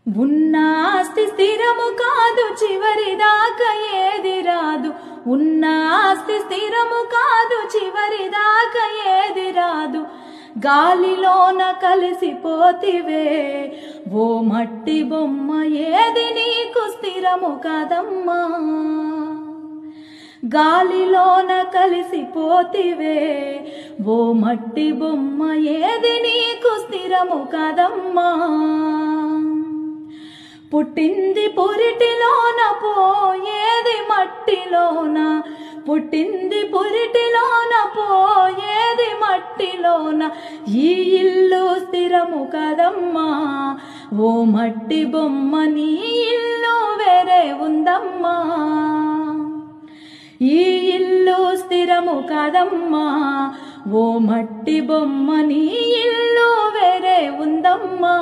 ఉన్న ఆస్తి స్థిరము కాదు చివరిదాకా ఏది రాదు. ఉన్న ఆస్తి స్థిరము కాదు చివరిదాకా ఏది రాదు. గాలిలోన కలిసిపోతివే ఓ మట్టి బొమ్మ, ఏది నీకు స్థిరము కాదమ్మా. గాలిలోన కలిసిపోతివే ఓ మట్టి బొమ్మ, ఏది నీకు స్థిరము కాదమ్మా. పుట్టింది పురిటిలోన పోయేది మట్టిలోన, పుట్టింది పురిటిలోన పోయేది మట్టిలోన. ఈ ఇల్లు స్థిరము కదమ్మా ఓ మట్టి బొమ్మ, నీ ఇల్లు వేరే ఉందమ్మా. ఈ ఇల్లు స్థిరము కాదమ్మా ఓ మట్టి బొమ్మ, నీ ఇల్లు వేరే ఉందమ్మా.